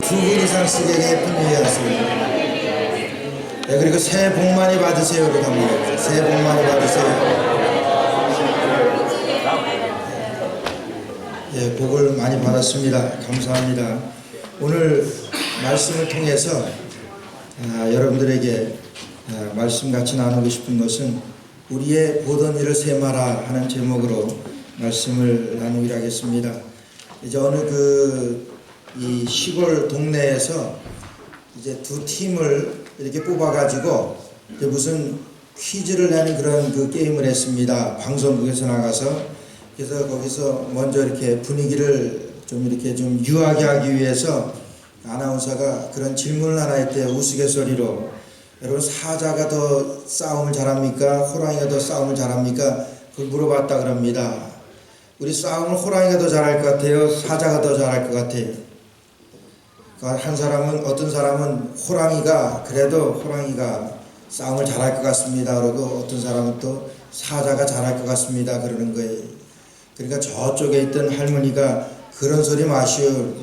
두 분 이상 쓰게 예쁜 유희였습니다. 네, 그리고 새해 복 많이 받으세요로 갑니다. 새해 복 많이 받으세요. 예, 복을 많이 받았습니다. 감사합니다. 오늘 말씀을 통해서 여러분들에게 말씀 같이 나누고 싶은 것은 우리의 보던 일을 세마라 하는 제목으로 말씀을 나누기로 하겠습니다. 이제 어느 이 시골 동네에서 이제 두 팀을 이렇게 뽑아가지고 이제 무슨 퀴즈를 내는 그런 게임을 했습니다. 방송국에서 나가서. 그래서 거기서 먼저 이렇게 분위기를 좀 이렇게 좀 유하게 하기 위해서 아나운서가 그런 질문을 하나 했대요. 우스갯소리로. 여러분, 사자가 더 싸움을 잘합니까? 호랑이가 더 싸움을 잘합니까? 그걸 물어봤다 그럽니다. 우리 싸움을 호랑이가 더 잘할 것 같아요? 사자가 더 잘할 것 같아요? 한 사람은, 어떤 사람은 그래도 호랑이가 싸움을 잘할 것 같습니다. 그러고 어떤 사람은 또 사자가 잘할 것 같습니다. 그러는 거예요. 그러니까 저쪽에 있던 할머니가 그런 소리 마시오.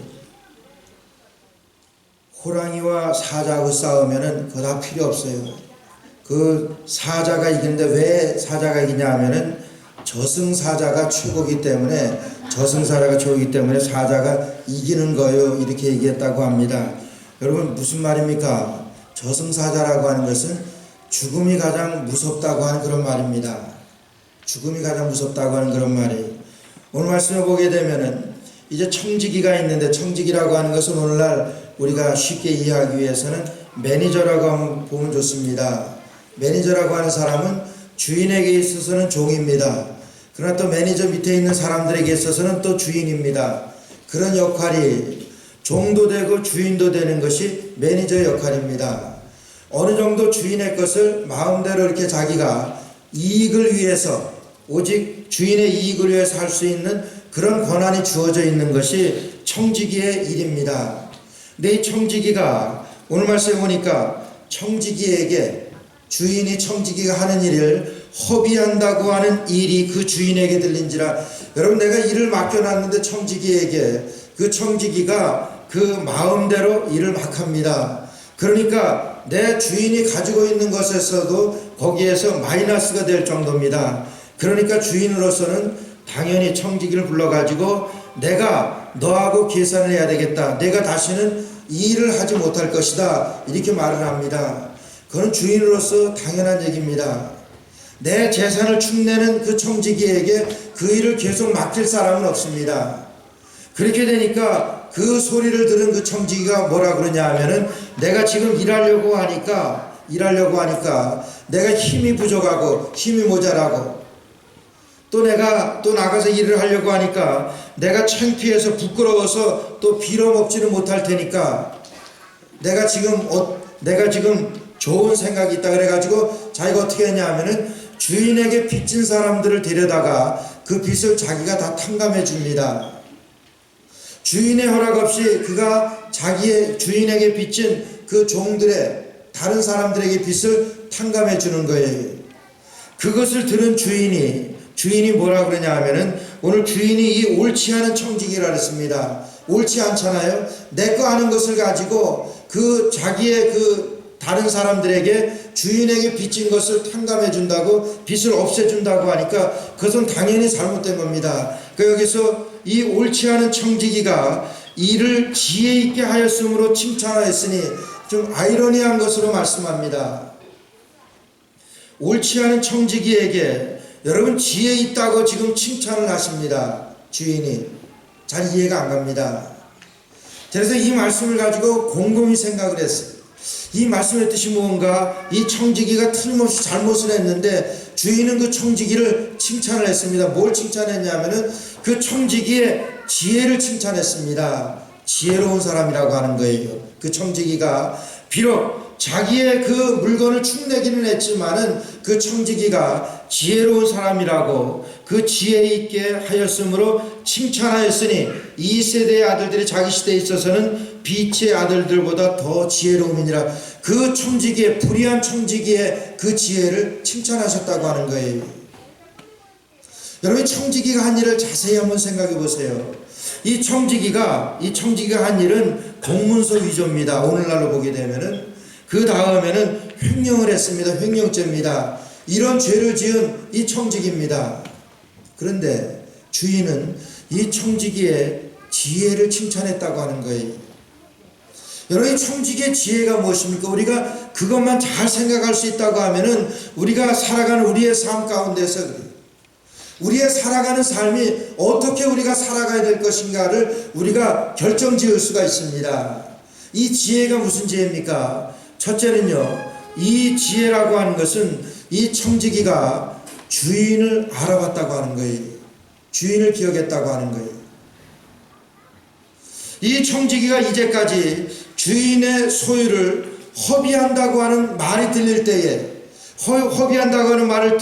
호랑이와 사자하고 싸우면은 그거 다 필요 없어요. 그 사자가 이기는데 왜 사자가 이기냐 하면은 저승사자가 최고이기 때문에 사자가 이기는 거요. 이렇게 얘기했다고 합니다. 여러분, 무슨 말입니까? 저승사자라고 하는 것은 죽음이 가장 무섭다고 하는 그런 말입니다. 죽음이 가장 무섭다고 하는 그런 말이에요. 오늘 말씀을 보게 되면은 이제 청지기가 있는데, 청지기라고 하는 것은 오늘날 우리가 쉽게 이해하기 위해서는 매니저라고 보면 좋습니다. 매니저라고 하는 사람은 주인에게 있어서는 종입니다. 그러나 또 매니저 밑에 있는 사람들에게 있어서는 또 주인입니다. 그런 역할이 종도 되고 주인도 되는 것이 매니저의 역할입니다. 어느 정도 주인의 것을 마음대로 이렇게 자기가 이익을 위해서, 오직 주인의 이익을 위해서 할 수 있는 그런 권한이 주어져 있는 것이 청지기의 일입니다. 근데 이 청지기가 오늘 말씀에 보니까 청지기에게, 주인이 청지기가 하는 일을 허비한다고 하는 일이 그 주인에게 들린지라. 여러분, 내가 일을 맡겨놨는데 청지기에게, 그 청지기가 그 마음대로 일을 막 합니다. 그러니까 내 주인이 가지고 있는 것에서도 거기에서 마이너스가 될 정도입니다. 그러니까 주인으로서는 당연히 청지기를 불러가지고 내가 너하고 계산을 해야 되겠다. 내가 다시는 이 일을 하지 못할 것이다. 이렇게 말을 합니다. 그건 주인으로서 당연한 얘기입니다. 내 재산을 축내는 그 청지기에게 그 일을 계속 맡길 사람은 없습니다. 그렇게 되니까 그 소리를 들은 그 청지기가 뭐라 그러냐 하면은, 내가 지금 일하려고 하니까 내가 힘이 부족하고 힘이 모자라고, 또 내가 또 나가서 일을 하려고 하니까 내가 창피해서 부끄러워서 또 빌어먹지는 못할 테니까 내가 지금 좋은 생각이 있다 그래가지고 자기가 어떻게 했냐 하면은 주인에게 빚진 사람들을 데려다가 그 빚을 자기가 다 탕감해 줍니다. 주인의 허락 없이 그가 자기의 주인에게 빚진 그 종들의, 다른 사람들에게 빚을 탕감해 주는 거예요. 그것을 들은 주인이 뭐라 그러냐 하면은, 오늘 주인이 이 옳지 않은 청지기라 그랬습니다. 옳지 않잖아요. 내 거 아는 것을 가지고 그 자기의 다른 사람들에게, 주인에게 빚진 것을 탕감해 준다고, 빚을 없애준다고 하니까 그것은 당연히 잘못된 겁니다. 그러니까 여기서 이 옳지 않은 청지기가 이를 지혜 있게 하였으므로 칭찬하였으니, 좀 아이러니한 것으로 말씀합니다. 옳지 않은 청지기에게 여러분 지혜 있다고 지금 칭찬을 하십니다. 주인이. 잘 이해가 안 갑니다. 그래서 이 말씀을 가지고 곰곰이 생각을 했어요. 이 말씀의 뜻이 뭔가, 이 청지기가 틀림없이 잘못을 했는데 주인은 그 청지기를 칭찬을 했습니다. 뭘 칭찬했냐면은 그 청지기의 지혜를 칭찬했습니다. 지혜로운 사람이라고 하는 거예요. 그 청지기가 비록 자기의 그 물건을 축내기는 했지만은 그 청지기가 지혜로운 사람이라고, 그 지혜 있게 하였으므로 칭찬하였으니, 이 세대의 아들들이 자기 시대에 있어서는 빛의 아들들보다 더 지혜로움이니라. 그 청지기의, 불의한 청지기의 그 지혜를 칭찬하셨다고 하는 거예요. 여러분, 청지기가 한 일을 자세히 한번 생각해 보세요. 이 청지기가 한 일은 공문서 위조입니다. 오늘날로 보게 되면은 그 다음에는 횡령을 했습니다. 횡령죄입니다. 이런 죄를 지은 이 청지기입니다. 그런데 주인은 이 청지기의 지혜를 칭찬했다고 하는 거예요. 여러분, 이 청지기의 지혜가 무엇입니까? 우리가 그것만 잘 생각할 수 있다고 하면은 우리가 살아가는 우리의 삶 가운데서 우리의 살아가는 삶이 어떻게 우리가 살아가야 될 것인가를 우리가 결정지을 수가 있습니다. 이 지혜가 무슨 지혜입니까? 첫째는요, 이 지혜라고 하는 것은 이 청지기가 주인을 알아봤다고 하는 거예요. 주인을 기억했다고 하는 거예요. 이 청지기가 이제까지 주인의 소유를 허비한다고 하는 말이 들릴 때에, 허비한다고 하는 말을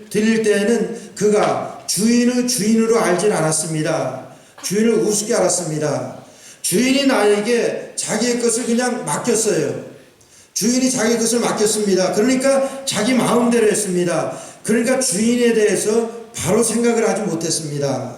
들릴 때에는 그가 주인을 주인으로 알진 않았습니다. 주인을 우습게 알았습니다. 주인이 나에게 자기의 것을 그냥 맡겼어요. 주인이 자기 것을 맡겼습니다. 그러니까 자기 마음대로 했습니다. 그러니까 주인에 대해서 바로 생각을 하지 못했습니다.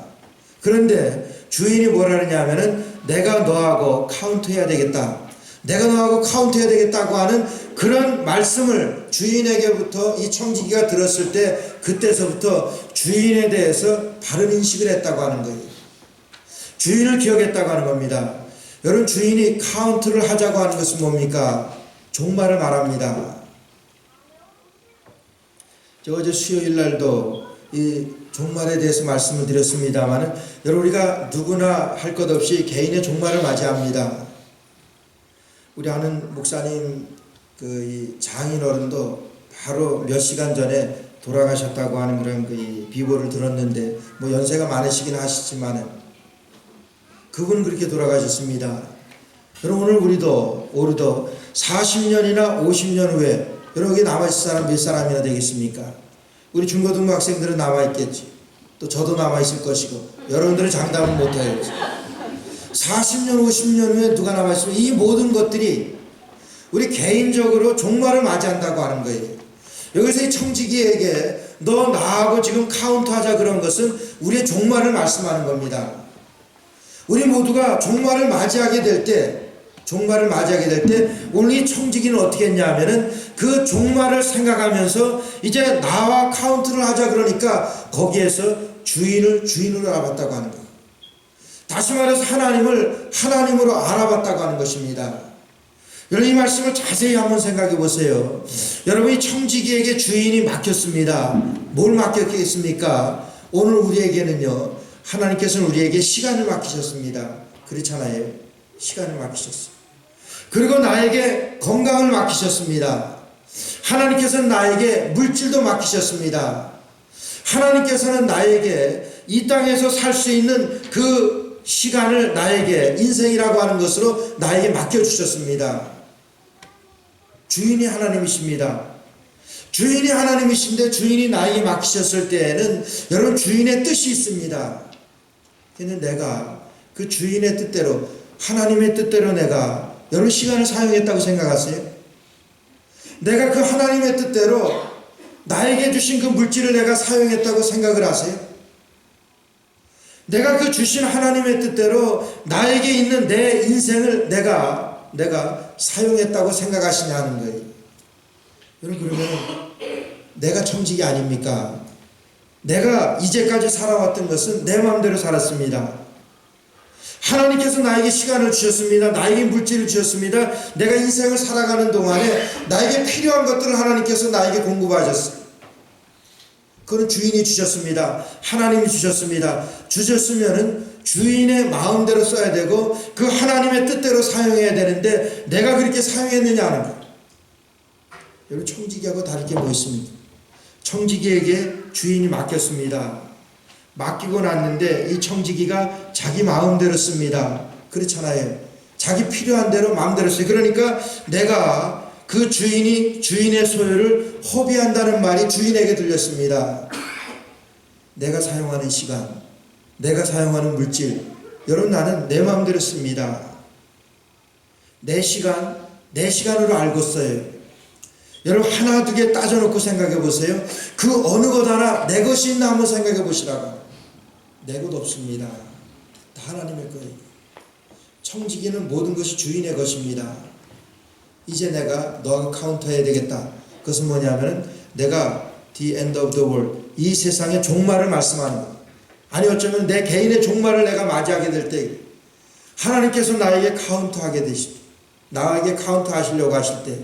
그런데 주인이 뭐라 그러냐면은 내가 너하고 카운트해야 되겠다. 내가 너하고 카운트해야 되겠다고 하는 그런 말씀을 주인에게부터 이 청지기가 들었을 때 그때서부터 주인에 대해서 바른 인식을 했다고 하는 거예요. 주인을 기억했다고 하는 겁니다. 여러분, 주인이 카운트를 하자고 하는 것은 뭡니까? 종말을 말합니다. 저 어제 수요일 날도 이 종말에 대해서 말씀을 드렸습니다만 여러분, 우리가 누구나 할 것 없이 개인의 종말을 맞이합니다. 우리 아는 목사님 이 장인 어른도 바로 몇 시간 전에 돌아가셨다고 하는 그런 비보를 들었는데 뭐 연세가 많으시긴 하시지만 그분은 그렇게 돌아가셨습니다. 여러분, 오늘 우리도 40년이나 50년 후에 여러분 여기 남아있을 사람 몇 사람이나 되겠습니까? 우리 중고등부 학생들은 남아있겠지. 또 저도 남아있을 것이고 여러분들은 장담은 못해요. 40년 50년 후에 누가 남아있으면 이 모든 것들이 우리 개인적으로 종말을 맞이한다고 하는 거예요. 여기서 이 청지기에게 너 나하고 지금 카운트하자 그런 것은 우리의 종말을 말씀하는 겁니다. 우리 모두가 종말을 맞이하게 될 때 오늘 이 청지기는 어떻게 했냐 하면은 그 종말을 생각하면서 이제 나와 카운트를 하자 그러니까 거기에서 주인으로 알아봤다고 하는 거예요. 다시 말해서 하나님을 하나님으로 알아봤다고 하는 것입니다. 여러분, 이 말씀을 자세히 한번 생각해 보세요. 여러분, 이 청지기에게 주인이 맡겼습니다. 뭘 맡겼겠습니까? 오늘 우리에게는요, 하나님께서는 우리에게 시간을 맡기셨습니다. 그렇잖아요. 시간을 맡기셨어요. 그리고 나에게 건강을 맡기셨습니다. 하나님께서는 나에게 물질도 맡기셨습니다. 하나님께서는 나에게 이 땅에서 살 수 있는 그 시간을 나에게 인생이라고 하는 것으로 나에게 맡겨주셨습니다. 주인이 하나님이십니다. 주인이 하나님이신데 주인이 나에게 맡기셨을 때에는 여러분, 주인의 뜻이 있습니다. 근데 내가 그 주인의 뜻대로, 하나님의 뜻대로 내가 여러분 시간을 사용했다고 생각하세요? 내가 그 하나님의 뜻대로 나에게 주신 그 물질을 내가 사용했다고 생각을 하세요? 내가 그 주신 하나님의 뜻대로 나에게 있는 내 인생을 내가 사용했다고 생각하시냐는 거예요. 여러분, 그러면 내가 청지기 아닙니까? 내가 이제까지 살아왔던 것은 내 마음대로 살았습니다. 하나님께서 나에게 시간을 주셨습니다. 나에게 물질을 주셨습니다. 내가 인생을 살아가는 동안에 나에게 필요한 것들을 하나님께서 나에게 공급하셨어요. 그건 주인이 주셨습니다. 하나님이 주셨습니다. 주셨으면은 주인의 마음대로 써야 되고 그 하나님의 뜻대로 사용해야 되는데 내가 그렇게 사용했느냐 하는 거예요. 여러분, 청지기하고 다를 게 뭐 있습니까? 청지기에게 주인이 맡겼습니다. 맡기고 났는데 이 청지기가 자기 마음대로 씁니다. 그렇잖아요. 자기 필요한 대로 마음대로 써요. 그러니까 내가 그 주인의 소유를 허비한다는 말이 주인에게 들렸습니다. 내가 사용하는 시간, 내가 사용하는 물질, 여러분, 나는 내 마음대로 씁니다. 내 시간으로 알고 써요. 여러분, 하나 두 개 따져놓고 생각해 보세요. 그 어느 것 하나 내 것이 있나 한번 생각해 보시라고. 내 것 없습니다. 다 하나님의 거예요. 청지기는 모든 것이 주인의 것입니다. 이제 내가 너하고 카운터해야 되겠다. 그것은 뭐냐면 내가 the end of the world, 이 세상의 종말을 말씀하는 것. 아니 어쩌면 내 개인의 종말을 내가 맞이하게 될 때 하나님께서 나에게 카운터하게 되실 때, 나에게 카운터하시려고 하실 때,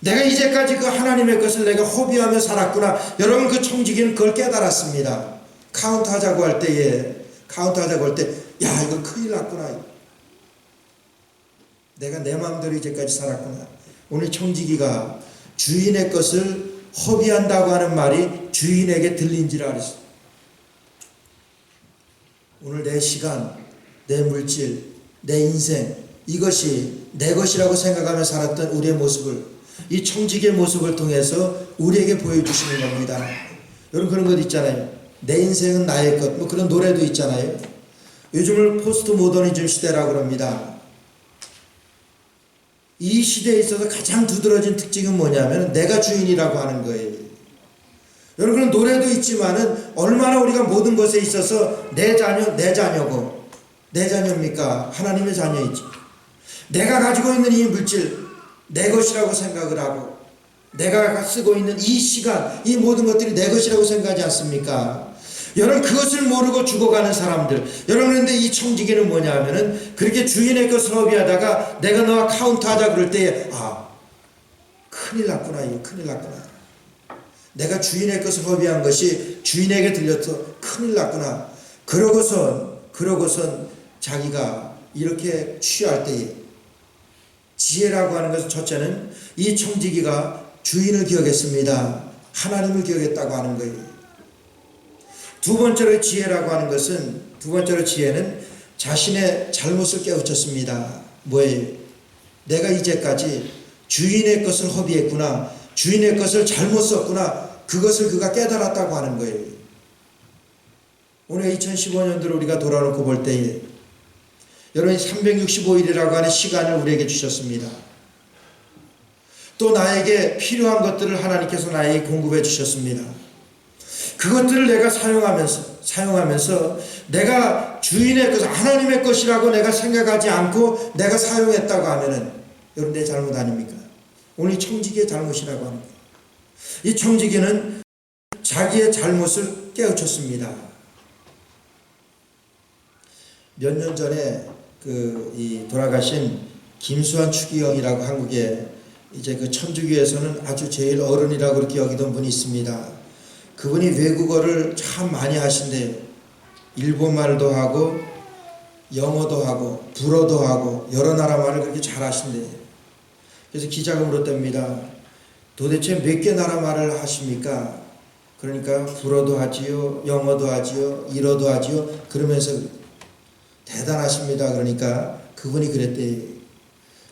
내가 이제까지 그 하나님의 것을 내가 허비하며 살았구나. 여러분, 그 청지기는 그걸 깨달았습니다. 카운트하자고 할 때에, 야, 이거 큰일 났구나. 내가 내 마음대로 이제까지 살았구나. 오늘 청지기가 주인의 것을 허비한다고 하는 말이 주인에게 들린지라 그랬어요. 오늘 내 시간, 내 물질, 내 인생, 이것이 내 것이라고 생각하며 살았던 우리의 모습을, 이 청지기의 모습을 통해서 우리에게 보여주시는 겁니다. 여러분, 그런 것 있잖아요. 내 인생은 나의 것, 뭐 그런 노래도 있잖아요. 요즘을 포스트 모더니즘 시대라고 합니다. 이 시대에 있어서 가장 두드러진 특징은 뭐냐면 내가 주인이라고 하는 거예요. 여러분, 그런 노래도 있지만은 얼마나 우리가 모든 것에 있어서 내 자녀, 내 자녀고, 내 자녀입니까? 하나님의 자녀이지. 내가 가지고 있는 이 물질, 내 것이라고 생각을 하고, 내가 쓰고 있는 이 시간, 이 모든 것들이 내 것이라고 생각하지 않습니까? 여러분, 그것을 모르고 죽어가는 사람들. 여러분, 그런데 이 청지기는 뭐냐 하면은 그렇게 주인의 것을 허비하다가 내가 너와 카운트하자 그럴 때에, 아, 큰일 났구나, 이거 큰일 났구나. 내가 주인의 것을 허비한 것이 주인에게 들려서 큰일 났구나. 그러고선 자기가 이렇게 취할 때에, 지혜라고 하는 것은 첫째는 이 청지기가 주인을 기억했습니다. 하나님을 기억했다고 하는 거예요. 두 번째로 지혜라고 하는 것은, 두 번째로 지혜는 자신의 잘못을 깨우쳤습니다. 뭐예요? 내가 이제까지 주인의 것을 허비했구나. 주인의 것을 잘못 썼구나. 그것을 그가 깨달았다고 하는 거예요. 오늘 2015년도를 우리가 돌아놓고 볼 때에 여러분이 365일이라고 하는 시간을 우리에게 주셨습니다. 또 나에게 필요한 것들을 하나님께서 나에게 공급해 주셨습니다. 그것들을 내가 사용하면서 내가 주인의 것, 하나님의 것이라고 내가 생각하지 않고 내가 사용했다고 하면은 여러분, 내 잘못 아닙니까? 오늘 이 청지기의 잘못이라고 하는 거예요. 이 청지기는 자기의 잘못을 깨우쳤습니다. 몇 년 전에 이 돌아가신 김수환 추기경이라고 한국에 이제 그 천주교에서는 아주 제일 어른이라고 그렇게 여기던 분이 있습니다. 그분이 외국어를 참 많이 하신대요. 일본말도 하고 영어도 하고 불어도 하고 여러 나라 말을 그렇게 잘 하신대요. 그래서 기자가 물었답니다. 도대체 몇 개 나라 말을 하십니까? 그러니까 불어도 하지요, 영어도 하지요, 일어도 하지요. 그러면서 대단하십니다. 그러니까 그분이 그랬대요.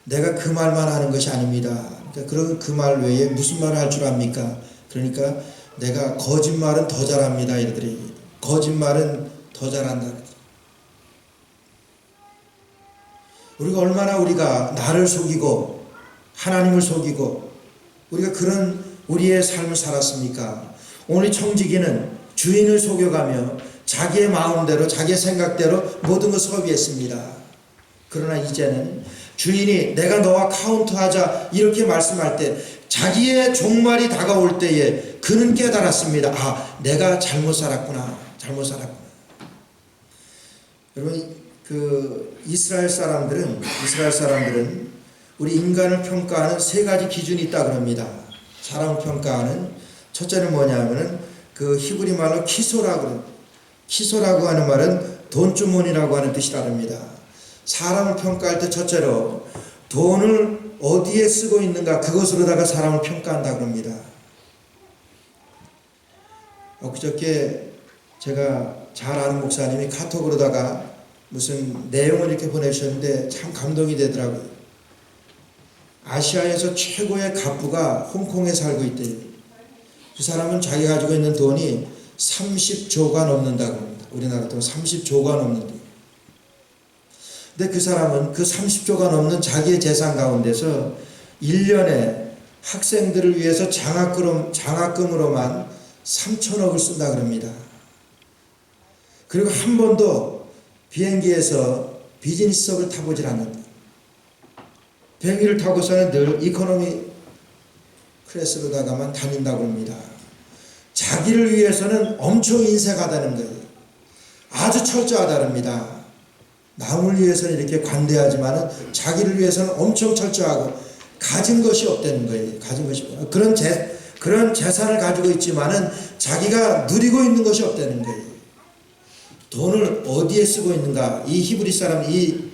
내가 그 말만 하는 것이 아닙니다. 그러니까 그 말 외에 무슨 말을 할 줄 압니까? 그러니까 내가 거짓말은 더 잘합니다. 이러더니 거짓말은 더 잘한다. 우리가 나를 속이고 하나님을 속이고 우리가 그런 우리의 삶을 살았습니까? 오늘 청지기는 주인을 속여가며 자기의 마음대로 자기의 생각대로 모든 것을 허비했습니다. 그러나 이제는 주인이 내가 너와 카운트하자 이렇게 말씀할 때 자기의 종말이 다가올 때에 그는 깨달았습니다. 아, 내가 잘못 살았구나. 여러분, 이스라엘 사람들은 우리 인간을 평가하는 세 가지 기준이 있다고 합니다. 사람을 평가하는 첫째는 뭐냐면은 그 히브리 말로 키소라고 하는 말은 돈주머니라고 하는 뜻이라 합니다. 사람을 평가할 때 첫째로 돈을 어디에 쓰고 있는가 그것으로다가 사람을 평가한다고 합니다. 엊그저께 제가 잘 아는 목사님이 카톡으로다가 무슨 내용을 이렇게 보내주셨는데 참 감동이 되더라고요. 아시아에서 최고의 갑부가 홍콩에 살고 있대요. 그 사람은 자기가 가지고 있는 돈이 30조가 넘는다고 합니다. 우리나라 돈 30조가 넘는데. 근데 그 사람은 그 30조가 넘는 자기의 재산 가운데서 1년에 학생들을 위해서 장학금으로만 3천억을 쓴다 그럽니다. 그리고 한 번도 비행기에서 비즈니스석을 타보질 않는다. 비행기를 타고서는 늘 이코노미 클래스로다가만 다닌다고 합니다. 자기를 위해서는 엄청 인색하다는 거예요. 아주 철저하다랍니다. 남을 위해서는 이렇게 관대하지만 자기를 위해서는 엄청 철저하고 가진 것이 없다는 거예요. 가진 것이 그런 재산을 가지고 있지만은 자기가 누리고 있는 것이 없다는 거예요. 돈을 어디에 쓰고 있는가? 이 히브리 사람, 이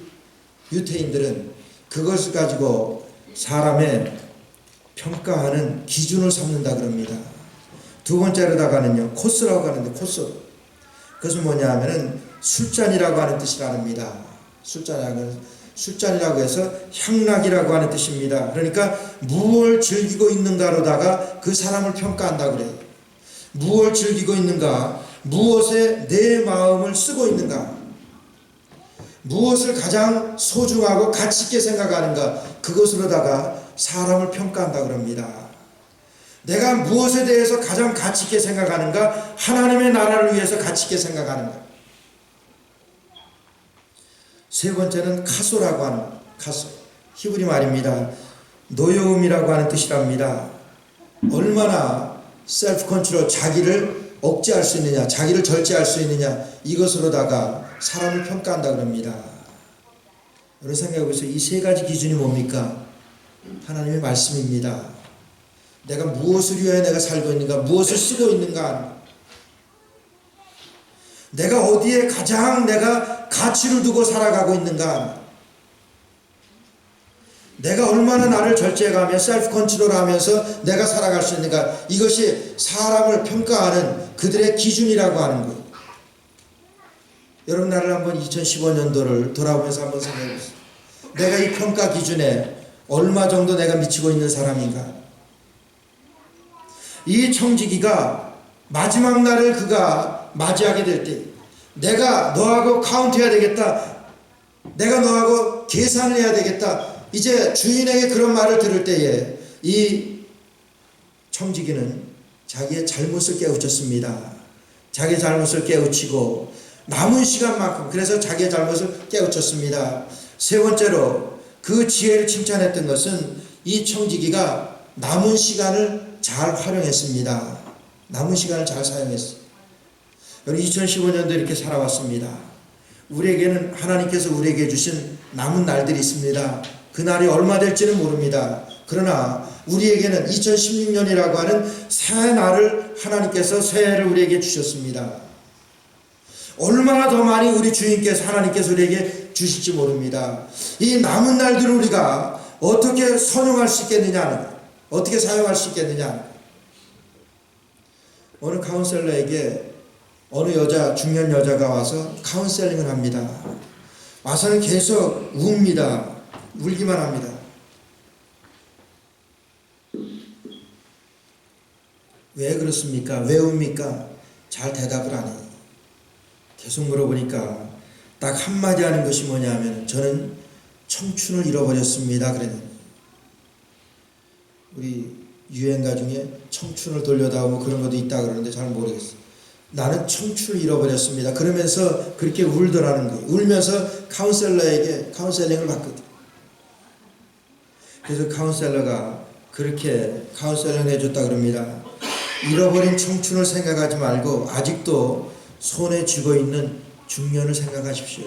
유태인들은 그것을 가지고 사람의 평가하는 기준을 삼는다 그럽니다. 두 번째로다가는요, 코스라고 하는데, 코스. 그것은 뭐냐 하면은 술잔이라고 하는 뜻이랍니다. 술잔이라고 해서 향락이라고 하는 뜻입니다. 그러니까 무엇을 즐기고 있는가로다가 그 사람을 평가한다 그래요. 무엇을 즐기고 있는가, 무엇에 내 마음을 쓰고 있는가, 무엇을 가장 소중하고 가치 있게 생각하는가, 그것으로다가 사람을 평가한다 그럽니다. 내가 무엇에 대해서 가장 가치 있게 생각하는가, 하나님의 나라를 위해서 가치 있게 생각하는가. 세 번째는 카소라고 하는, 카소, 히브리 말입니다. 노여움이라고 하는 뜻이랍니다. 얼마나 셀프 컨트롤, 자기를 억제할 수 있느냐, 자기를 절제할 수 있느냐, 이것으로다가 사람을 평가한다 그럽니다. 여러분 생각해 보세요. 이 세 가지 기준이 뭡니까? 하나님의 말씀입니다. 내가 무엇을 위하여 내가 살고 있는가, 무엇을 쓰고 있는가, 내가 어디에 가장 내가 가치를 두고 살아가고 있는가, 내가 얼마나 나를 절제해가며 셀프 컨트롤하면서 내가 살아갈 수 있는가, 이것이 사람을 평가하는 그들의 기준이라고 하는 거예요. 여러분 나를 한번 2015년도를 돌아보면서 한번 생각해 보세요. 내가 이 평가 기준에 얼마 정도 내가 미치고 있는 사람인가. 이 청지기가 마지막 날을 그가 맞이하게 될 때, 내가 너하고 카운트해야 되겠다, 내가 너하고 계산을 해야 되겠다, 이제 주인에게 그런 말을 들을 때에 이 청지기는 자기의 잘못을 깨우쳤습니다. 자기의 잘못을 깨우치고 남은 시간만큼, 그래서 자기의 잘못을 깨우쳤습니다. 세 번째로 그 지혜를 칭찬했던 것은 이 청지기가 남은 시간을 잘 활용했습니다. 남은 시간을 잘 사용했어요. 여러분 2015년도 이렇게 살아왔습니다. 우리에게는 하나님께서 우리에게 주신 남은 날들이 있습니다. 그 날이 얼마 될지는 모릅니다. 그러나 우리에게는 2016년이라고 하는 새 날을 하나님께서 새해를 우리에게 주셨습니다. 얼마나 더 많이 우리 주인께서, 하나님께서 우리에게 주실지 모릅니다. 이 남은 날들을 우리가 어떻게 선용할 수 있겠느냐, 어떻게 사용할 수 있겠느냐. 어느 카운셀러에게 어느 여자, 중년 여자가 와서 카운셀링을 합니다. 와서는 계속 웁니다. 울기만 합니다. 왜 그렇습니까? 왜 웁니까? 잘 대답을 안 해요. 계속 물어보니까 딱 한마디 하는 것이 뭐냐면, 저는 청춘을 잃어버렸습니다. 그랬는데, 우리 유행가 중에 청춘을 돌려다오고 그런 것도 있다 그러는데 잘 모르겠어요. 나는 청춘을 잃어버렸습니다. 그러면서 그렇게 울더라는 거예요. 울면서 카운셀러에게 카운셀링을 받거든. 그래서 카운셀러가 그렇게 카운셀링을 해줬다 그럽니다. 잃어버린 청춘을 생각하지 말고 아직도 손에 쥐고 있는 중년을 생각하십시오.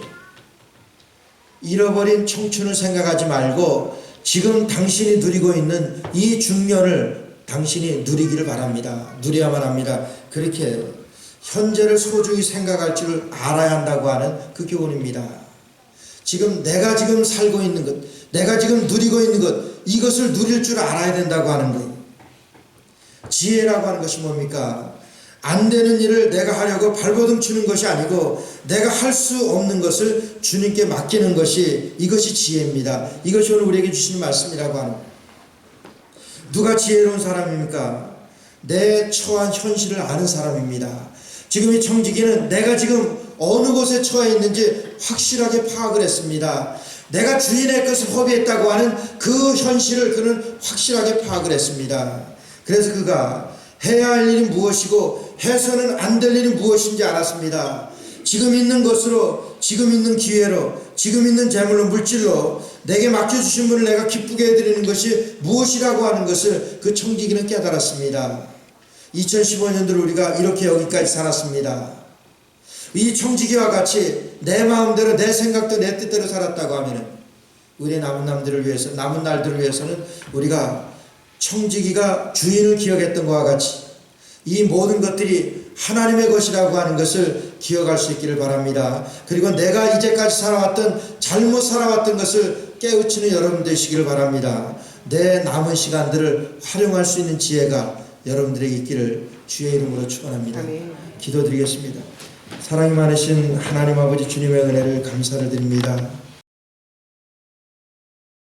잃어버린 청춘을 생각하지 말고 지금 당신이 누리고 있는 이 중년을 당신이 누리기를 바랍니다. 누려야만 합니다. 그렇게 현재를 소중히 생각할 줄 알아야 한다고 하는 그 교훈입니다. 지금 내가 지금 살고 있는 것, 내가 지금 누리고 있는 것, 이것을 누릴 줄 알아야 된다고 하는 거예요. 지혜라고 하는 것이 뭡니까? 안 되는 일을 내가 하려고 발버둥 치는 것이 아니고 내가 할 수 없는 것을 주님께 맡기는 것이, 이것이 지혜입니다. 이것이 오늘 우리에게 주시는 말씀이라고 하는 거예요. 누가 지혜로운 사람입니까? 내 처한 현실을 아는 사람입니다. 지금 이 청지기는 내가 지금 어느 곳에 처해 있는지 확실하게 파악을 했습니다. 내가 주인의 것을 허비했다고 하는 그 현실을 그는 확실하게 파악을 했습니다. 그래서 그가 해야 할 일이 무엇이고 해서는 안 될 일이 무엇인지 알았습니다. 지금 있는 것으로, 지금 있는 기회로, 지금 있는 재물로, 물질로 내게 맡겨주신 분을 내가 기쁘게 해드리는 것이 무엇이라고 하는 것을 그 청지기는 깨달았습니다. 2015년도로 우리가 이렇게 여기까지 살았습니다. 이 청지기와 같이 내 마음대로, 내 생각도 내 뜻대로 살았다고 하면 우리의 남은 날들을 위해서는 우리가 청지기가 주인을 기억했던 것과 같이 이 모든 것들이 하나님의 것이라고 하는 것을 기억할 수 있기를 바랍니다. 그리고 내가 이제까지 잘못 살아왔던 것을 깨우치는 여러분 되시기를 바랍니다. 내 남은 시간들을 활용할 수 있는 지혜가 여러분들에게 있기를 주의 이름으로 축원합니다. 기도드리겠습니다. 사랑이 많으신 하나님 아버지 주님의 은혜를 감사를 드립니다.